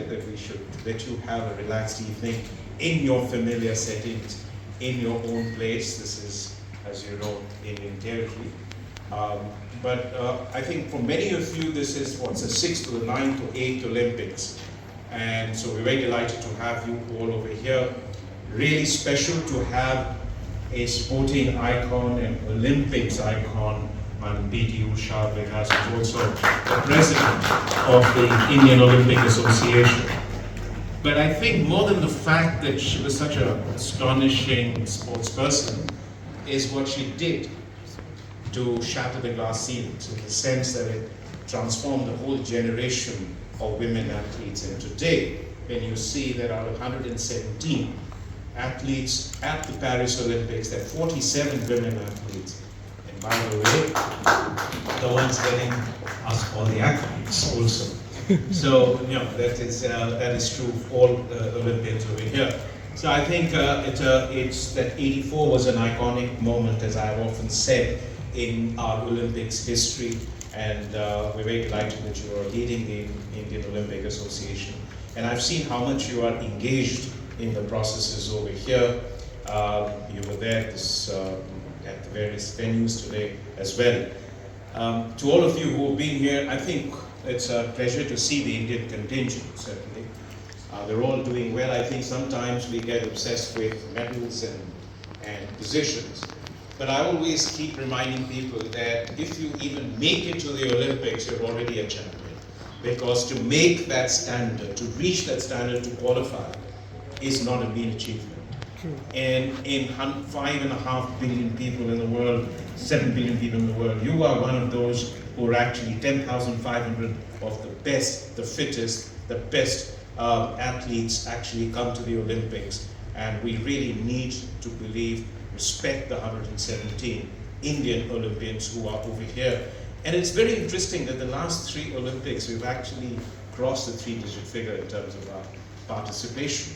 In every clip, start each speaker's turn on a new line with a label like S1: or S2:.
S1: decided that we should let you have a relaxed evening in your familiar settings, in your own place. This is, as you know, Indian territory. But I think for many of you, this is what's the 6th to the 9th or 8th Olympics. And so we're very delighted to have you all over here. Really special to have a sporting icon, an Olympics icon, Madam P.T. Usha, because she's also the president of the Indian Olympic Association. But I think more than the fact that she was such an astonishing sports person is what she did to shatter the glass ceilings, in the sense that it transformed the whole generation of women athletes. And today, when you see that out of 117 athletes at the Paris Olympics, there are 47 women athletes. And by the way, the ones getting us all the athletes also. So, you know, that is true of all Olympians over here. So I think it's that 84 was an iconic moment, as I've often said, in our Olympics history, and we're very delighted that you are leading the Indian Olympic Association. And I've seen how much you are engaged in the processes over here. You were there at the various venues today as well. To all of you who have been here, I think it's a pleasure to see the Indian contingent, certainly. They're all doing well. I think sometimes we get obsessed with medals and positions. But I always keep reminding people that if you even make it to the Olympics, you're already a champion. Because to make that standard, to reach that standard, to qualify, is not a mean achievement. True. And in 5.5 billion people in the world, 7 billion people in the world, you are one of those who are actually 10,500 of the best, the fittest, the best athletes actually come to the Olympics. And we really need to believe, respect the 117 Indian Olympians who are over here. And it's very interesting that the last 3 Olympics, we've actually crossed the 3-digit figure in terms of our participation.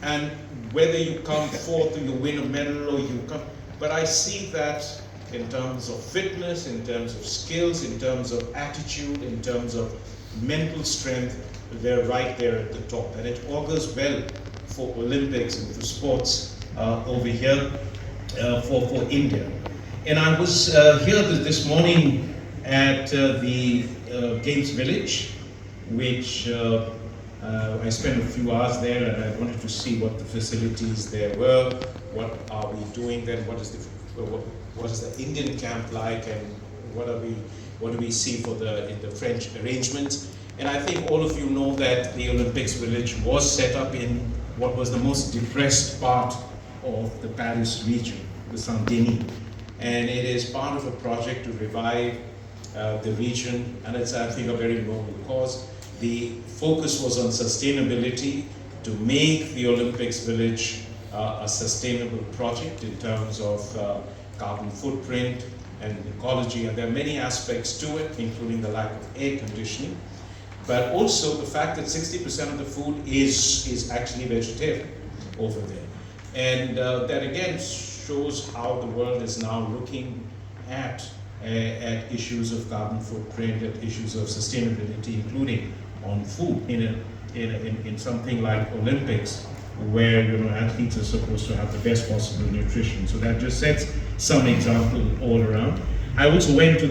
S1: And whether you come fourth or you win a medal or you come, but I see that in terms of fitness, in terms of skills, in terms of attitude, in terms of mental strength, they're right there at the top. And it augurs well for Olympics and for sports over here for India. And I was here this morning at the Games Village, which I spent a few hours there, and I wanted to see what the facilities there were, what are we doing then, what is the Indian camp like, and what do we see in the French arrangements. And I think all of you know that the Olympics Village was set up in what was the most depressed part of the Paris region, the Saint-Denis. And it is part of a project to revive the region, and it's, I think, a very noble cause. The focus was on sustainability, to make the Olympics Village a sustainable project in terms of carbon footprint and ecology, and there are many aspects to it, including the lack of air conditioning, but also the fact that 60% of the food is actually vegetarian over there. And that again shows how the world is now looking at issues of carbon footprint, at issues of sustainability, including on food in something like Olympics, where athletes are supposed to have the best possible nutrition. So that just sets some example all around. I also went to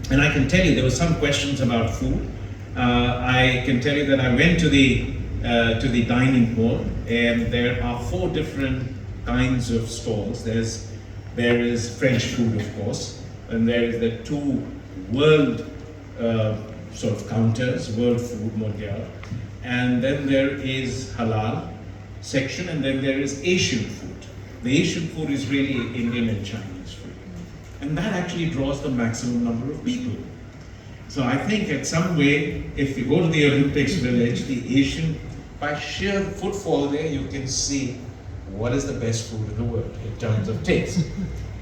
S1: and I can tell you there were some questions about food. I can tell you that I went to the dining hall, and there are 4 different kinds of stalls. There is French food, of course, and there is the 2 world sort of counters, World Food Mondial, and then there is halal section, and then there is Asian food. The Asian food is really Indian and Chinese food, and that actually draws the maximum number of people. So I think in some way, if you go to the Olympics Village, the Asian, by sheer footfall there, you can see what is the best food in the world in terms of taste.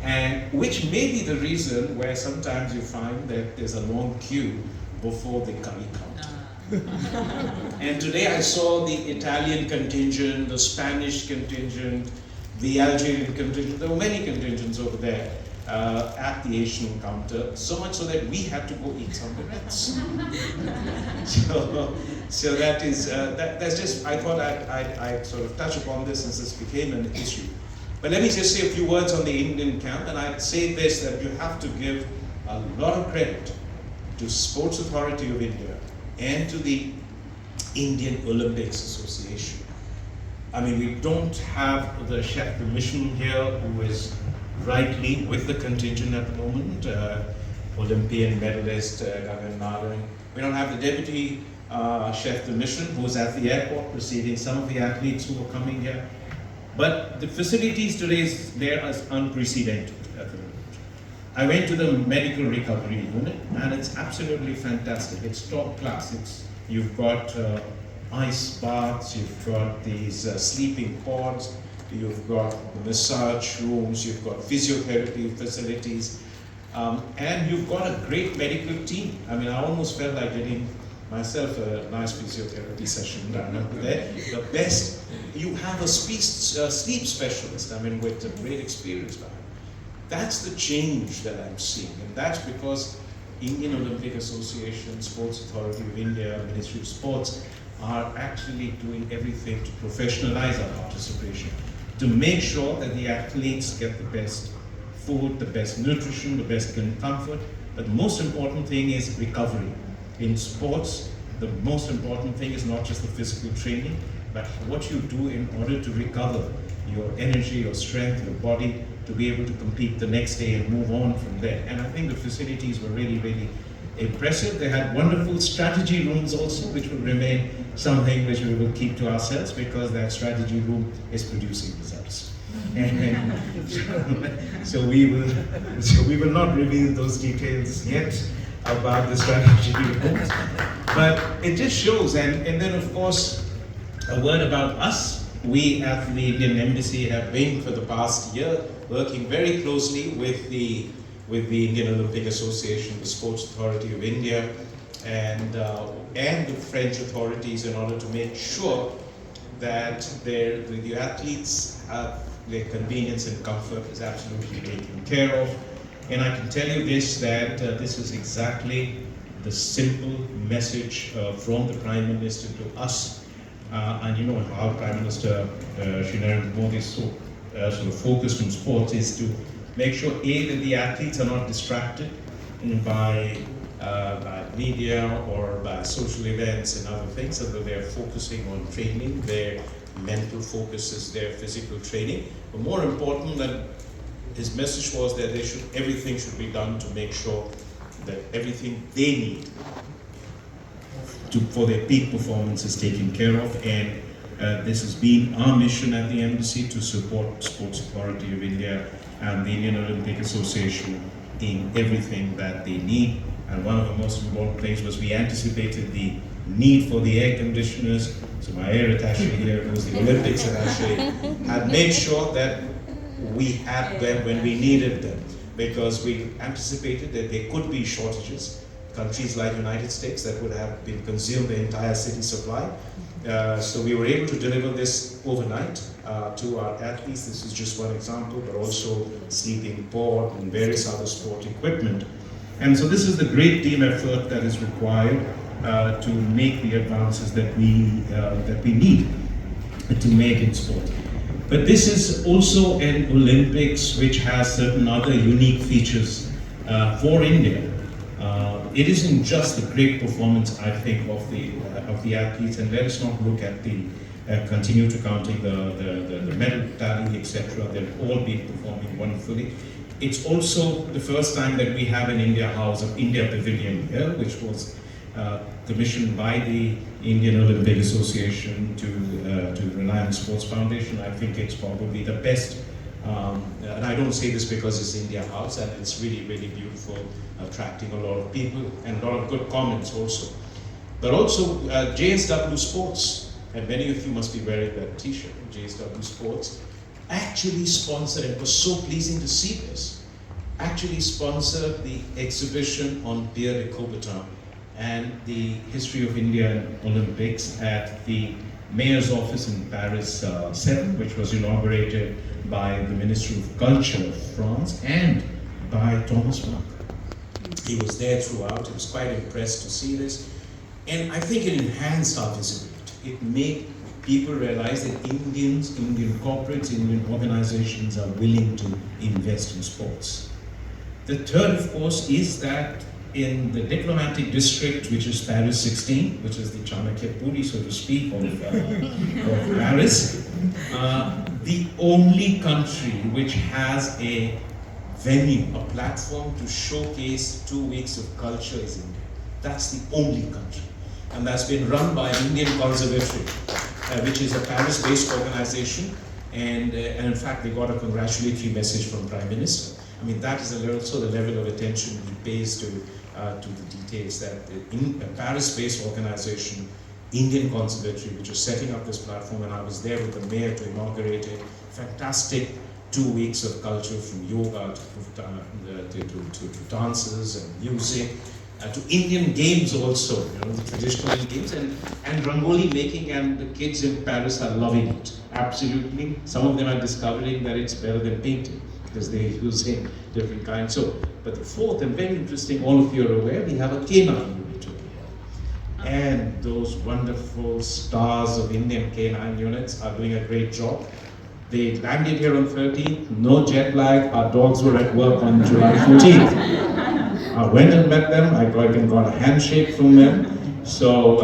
S1: And which may be the reason where sometimes you find that there's a long queue before the curry counter. And today I saw the Italian contingent, the Spanish contingent, the Algerian contingent. There were many contingents over there. at the Asian counter, so much so that we had to go eat somewhere else. so that's just, I thought I'd sort of touch upon this since this became an issue. But let me just say a few words on the Indian camp, and I'd say this, that you have to give a lot of credit to Sports Authority of India and to the Indian Olympics Association. I mean, we don't have the chef de mission here, who is rightly with the contingent at the moment, Olympian medalist Gagan Naran. We don't have the deputy chef de mission, who is at the airport receiving some of the athletes who are coming here. But the facilities today there are unprecedented at the moment. I went to the medical recovery unit, and it's absolutely fantastic. It's top class. You've got ice baths, you've got these sleeping pods, you've got the massage rooms, you've got physiotherapy facilities, and you've got a great medical team. I mean, I almost felt like getting myself a nice physiotherapy session done over there. The best, you have a sleep specialist, I mean, with a great experience behind. That's the change that I'm seeing, and that's because Indian Olympic Association, Sports Authority of India, Ministry of Sports are actually doing everything to professionalize our participation, to make sure that the athletes get the best food, the best nutrition, the best comfort. But the most important thing is recovery. In sports, the most important thing is not just the physical training, but what you do in order to recover your energy, your strength, your body, to be able to compete the next day and move on from there. And I think the facilities were really, really impressive. They had wonderful strategy rooms also, which will remain something which we will keep to ourselves, because that strategy room is producing results. So we will not reveal those details yet about the strategy rooms, but it just shows. And then of course, a word about us. We at the Indian Embassy have been for the past year working very closely with the Indian Olympic Association, the Sports Authority of India, and the French authorities, in order to make sure that the athletes have their convenience and comfort is absolutely taken care of. And I can tell you this, that this is exactly the simple message from the Prime Minister to us. And you know how Prime Minister Narendra Modi is so sort of focused on sports, is to make sure that the athletes are not distracted by media or by social events and other things, so that they're focusing on training. Their mental focus is their physical training. But more important than his message was that everything should be done to make sure that everything they need for their peak performance is taken care of. And this has been our mission at the Embassy, to support Sports Authority of India and the Indian Olympic Association in everything that they need. And one of the most important things was we anticipated the need for the air conditioners. So my air attaché here, who was the Olympics attaché, had made sure that we had them when we needed them, because we anticipated that there could be shortages. Countries like United States that would have been consumed the entire city supply. So we were able to deliver this overnight to our athletes. This is just one example, but also sleeping pod and various other sport equipment. And so this is the great team effort that is required to make the advances that we need to make in sport. But this is also an Olympics which has certain other unique features for India. It isn't just the great performance, I think, of the athletes, and let us not look at the continue to counting the medal tally, etc. They've all been performing wonderfully. It's also the first time that we have an India House of India Pavilion here, which was commissioned by the Indian Olympic Association to Reliance Sports Foundation. I think it's probably the best. And I don't say this because it's India House, and it's really, really beautiful, attracting a lot of people and a lot of good comments also. But also JSW Sports, and many of you must be wearing that t-shirt, JSW Sports, actually sponsored, and it was so pleasing to see this, actually sponsored the exhibition on Pierre de Coubertin and the history of India Olympics at the Mayor's office in Paris 7, which was inaugurated by the Ministry of Culture of France and by Thomas Bach. He was there throughout. He was quite impressed to see this. And I think it enhanced our visibility. It made people realize that Indian corporates, Indian organizations are willing to invest in sports. The third, of course, is that in the diplomatic district, which is Paris 16, which is the Chanakyapuri, so to speak, of Paris, the only country which has a venue, a platform to showcase 2 weeks of culture is India. That's the only country. And that's been run by an Indian conservatory, which is a Paris-based organization. And in fact, they got a congratulatory message from Prime Minister. I mean, that is also the level of attention he pays to the details, that in a Paris-based organization, Indian Conservatory, which is setting up this platform, and I was there with the mayor to inaugurate it. Fantastic 2 weeks of culture, from yoga to dances and music, to Indian games also, the traditional games, and Rangoli making, and the kids in Paris are loving it, absolutely. Some of them are discovering that it's better than painting, because they're using different kinds. So, but the fourth, and very interesting, all of you are aware, we have a K9 unit over here. And those wonderful stars of Indian K9 units are doing a great job. They landed here on 13th, no jet lag, our dogs were at work on July 14th. I went and met them, I even got a handshake from them. So,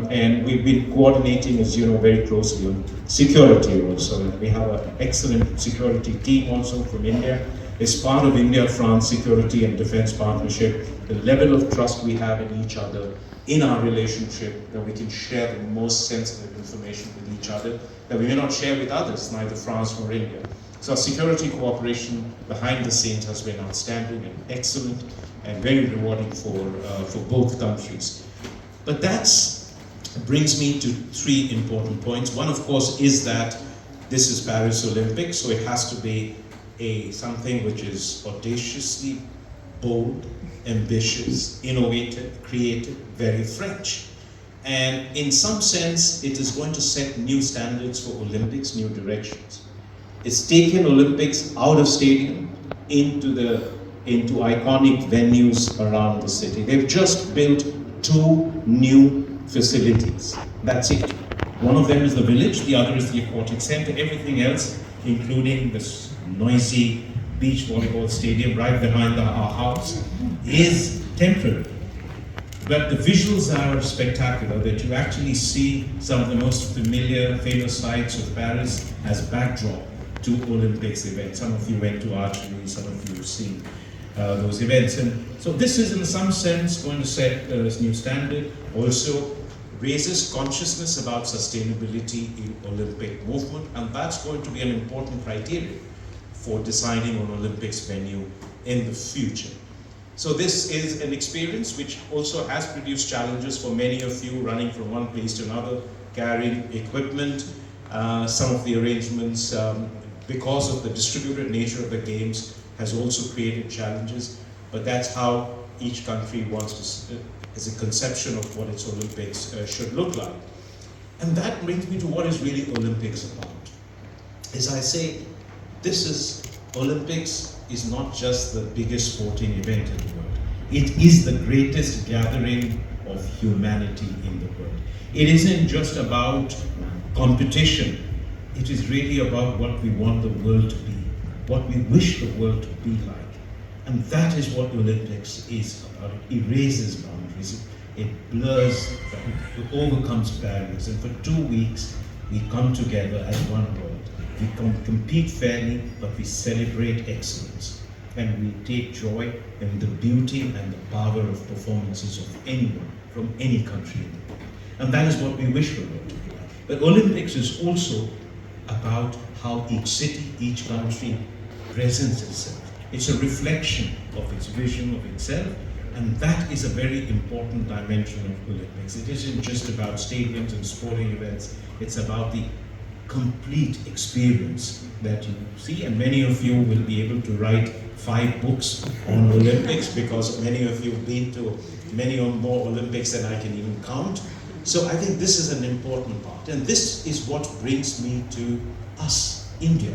S1: and we've been coordinating, as you know, very closely on security also. And we have an excellent security team also from India. As part of India-France security and defense partnership, the level of trust we have in each other, in our relationship, that we can share the most sensitive information with each other that we may not share with others, neither France nor India. So our security cooperation behind the scenes has been outstanding and excellent and very rewarding for both countries. But that brings me to 3 important points. One, of course, is that this is Paris Olympics, so it has to be something which is audaciously bold, ambitious, innovative, creative, very French. And in some sense, it is going to set new standards for Olympics, new directions. It's taken Olympics out of stadium into iconic venues around the city. They've just built 2 new facilities. That's it. One of them is the village, the other is the aquatic center. Everything else, including this noisy beach volleyball stadium right behind our house, is temporary. But the visuals are spectacular, that you actually see some of the most familiar, famous sites of Paris as backdrop to Olympics events. Some of you went to archery, some of you have seen those events. And so this is in some sense going to set a new standard, also raises consciousness about sustainability in Olympic movement, and that's going to be an important criteria for deciding on Olympics venue in the future. So this is an experience which also has produced challenges for many of you, running from one place to another, carrying equipment. Some of the arrangements, because of the distributed nature of the games, has also created challenges, but that's how each country wants to, as a conception of what its Olympics should look like. And that brings me to what is really Olympics about. As I say, Olympics is not just the biggest sporting event in the world. It is the greatest gathering of humanity in the world. It isn't just about competition. It is really about what we want the world to be, what we wish the world to be like. And that is what Olympics is about. It erases boundaries, it blurs, it overcomes barriers. And for 2 weeks, we come together as one world. We compete fairly, but we celebrate excellence. And we take joy in the beauty and the power of performances of anyone from any country in the world. And that is what we wish the world to be like. But Olympics is also about how each city, each country presents itself. It's a reflection of its vision of itself, and that is a very important dimension of Olympics. It isn't just about stadiums and sporting events, it's about the complete experience that you see, and many of you will be able to write 5 books on Olympics because many of you have been to many or more Olympics than I can even count. So I think this is an important part, and this is what brings me to us, India.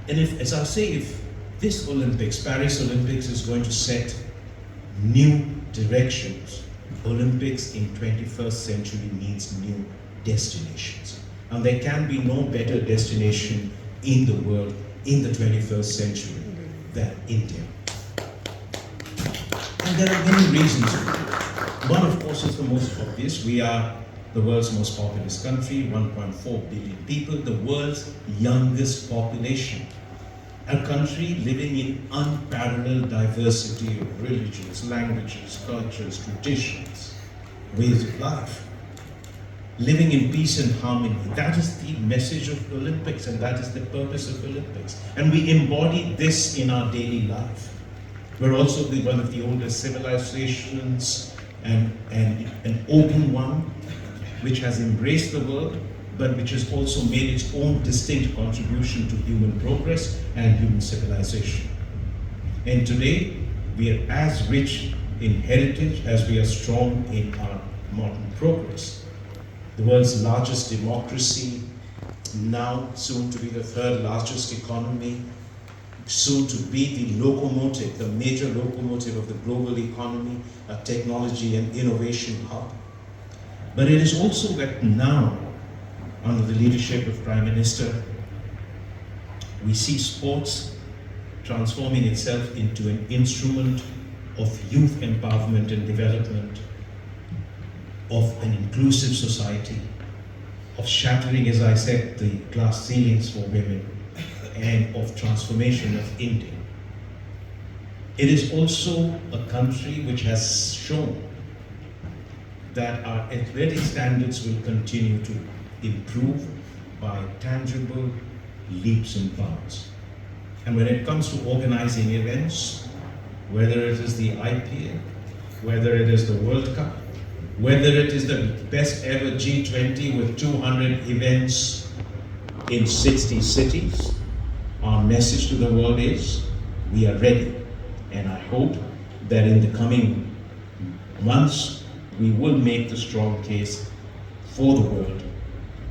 S1: And if, as I say, if this Olympics, Paris Olympics, is going to set new directions. Olympics in 21st century needs new destinations. And there can be no better destination in the world in the 21st century than India. And there are many reasons for it. One, of course, is the most obvious. We are the world's most populous country, 1.4 billion people, the world's youngest population. A country living in unparalleled diversity of religions, languages, cultures, traditions, ways of life. Living in peace and harmony. That is the message of Olympics, and that is the purpose of Olympics. And we embody this in our daily life. We're also one of the oldest civilizations and an open one, which has embraced the world, but which has also made its own distinct contribution to human progress and human civilization. And today, we are as rich in heritage as we are strong in our modern progress. The world's largest democracy, now soon to be the third largest economy, soon to be the locomotive, the major locomotive of the global economy, a technology and innovation hub. But it is also that now, under the leadership of Prime Minister, we see sports transforming itself into an instrument of youth empowerment and development, of an inclusive society, of shattering, as I said, the glass ceilings for women, and of transformation of India. It is also a country which has shown that our athletic standards will continue to improve by tangible leaps and bounds. And when it comes to organizing events, whether it is the IPL, whether it is the World Cup, whether it is the best ever G20 with 200 events in 60 cities, our message to the world is, we are ready. And I hope that in the coming months, we will make the strong case for the world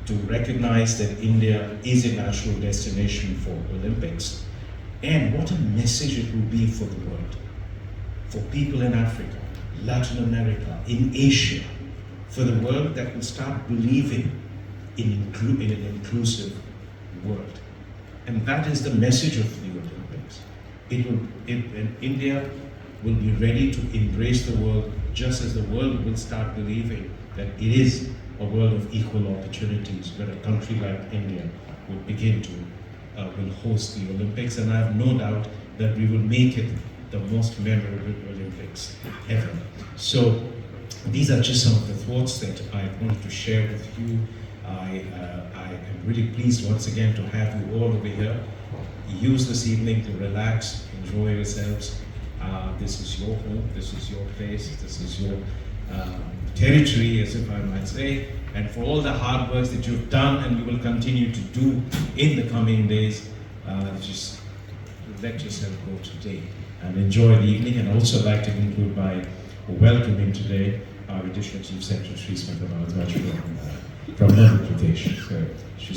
S1: to recognize that India is a natural destination for Olympics. And what a message it will be for the world, for people in Africa, Latin America, in Asia, for the world that will start believing in an inclusive world. And that is the message of the Olympics. India will be ready to embrace the world, just as the world will start believing that it is a world of equal opportunities, where a country like India will begin to will host the Olympics. And I have no doubt that we will make it the most memorable Olympics ever. So these are just some of the thoughts that I wanted to share with you. I am really pleased once again to have you all over here. Use this evening to relax, enjoy yourselves. This is your home, this is your place, this is your territory, as if I might say. And for all the hard work that you've done and you will continue to do in the coming days, just let yourself go today and enjoy the evening. And I'd also like to conclude by welcoming today our Additional Chief Secretary, Smita from Madhya Pradesh. So she's